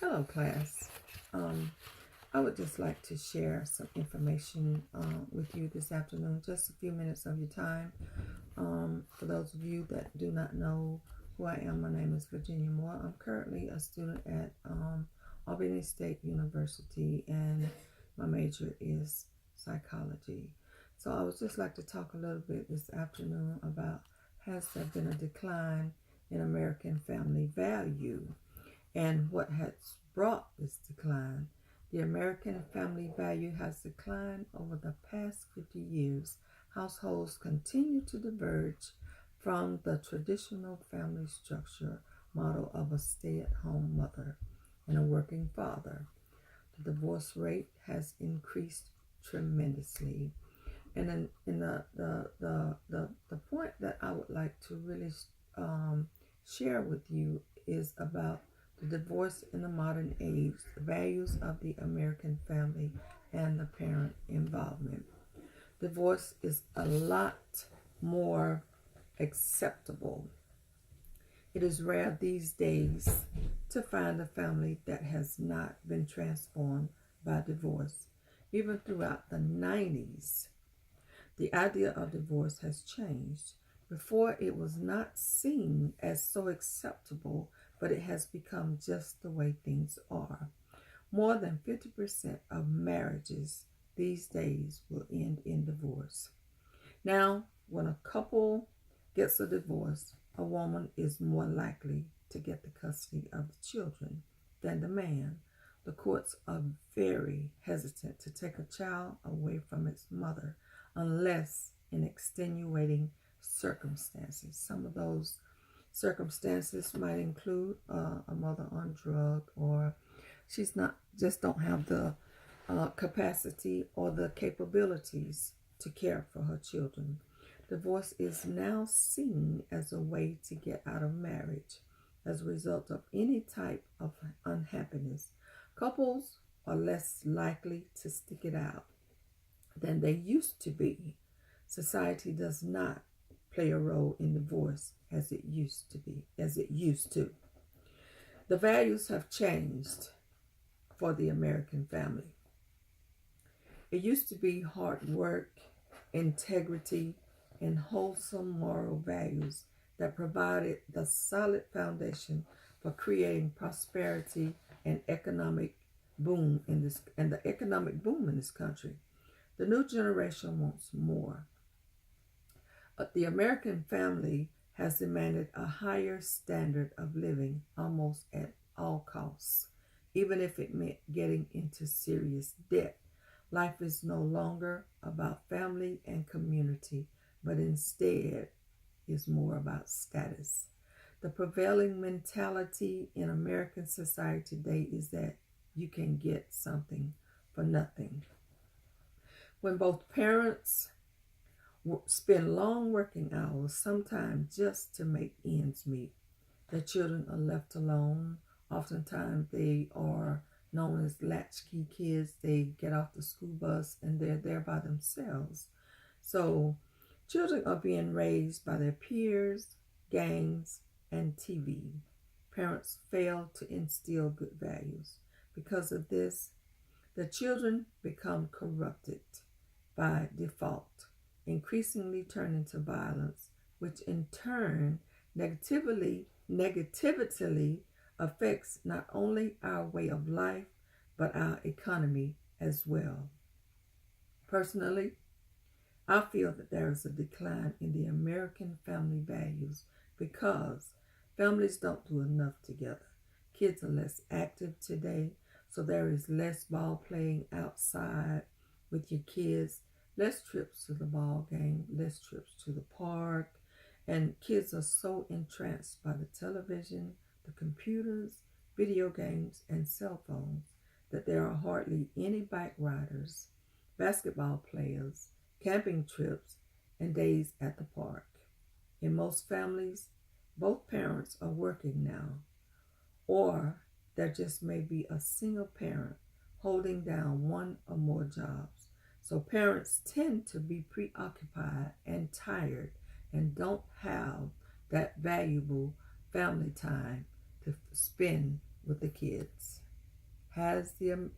Hello, class. Um, I would just like to share some information with you this afternoon, just a few minutes of your time. For those of you that do not know who I am, my name is Virginia Moore. I'm currently a student at Albany State University, and my major is psychology. So I would just like to talk a little bit this afternoon about, has there been a decline in American family value and what has brought this decline? The American family value has declined over the past 50 years. Households continue to diverge from the traditional family structure model of a stay-at-home mother and a working father. The divorce rate has increased tremendously. And in the point that I would like to really share with you is about the divorce in the modern age, the values of the American family, and the parent involvement. Divorce is a lot more acceptable. It is rare these days to find a family that has not been transformed by divorce. Even throughout the 90s, the idea of divorce has changed. Before, it was not seen as so acceptable, but it has become just the way things are. More than 50% of marriages these days will end in divorce. Now, when a couple gets a divorce, a woman is more likely to get the custody of the children than the man. The courts are very hesitant to take a child away from its mother unless in extenuating circumstances. Some of those circumstances might include a mother on drug, or she's not, just don't have the capacity or the capabilities to care for her children. Divorce is now seen as a way to get out of marriage as a result of any type of unhappiness. Couples are less likely to stick it out than they used to be. Society does not play a role in divorce as it used to. The values have changed for the American family. It used to be hard work, integrity, and wholesome moral values that provided the solid foundation for creating prosperity and economic boom in this and the economic boom in this country. The new generation wants more. The American family has demanded a higher standard of living almost at all costs, even if it meant getting into serious debt. Life is no longer about family and community, but instead is more about status. The prevailing mentality in American society today is that you can get something for nothing. When both parents spend long working hours, sometimes just to make ends meet, the children are left alone. Oftentimes they are known as latchkey kids. They get off the school bus and they're there by themselves. So children are being raised by their peers, gangs, and TV. Parents fail to instill good values. Because of this, the children become corrupted by default, increasingly turning to violence, which in turn negatively affects not only our way of life, but our economy as well. Personally, I feel that there is a decline in the American family values because families don't do enough together. Kids are less active today, so there is less ball playing outside with your kids, less trips to the ball game, less trips to the park, and kids are so entranced by the television, the computers, video games, and cell phones that there are hardly any bike riders, basketball players, camping trips, and days at the park. In most families, both parents are working now, or there just may be a single parent holding down one or more jobs. So parents tend to be preoccupied and tired and don't have that valuable family time to spend with the kids. has the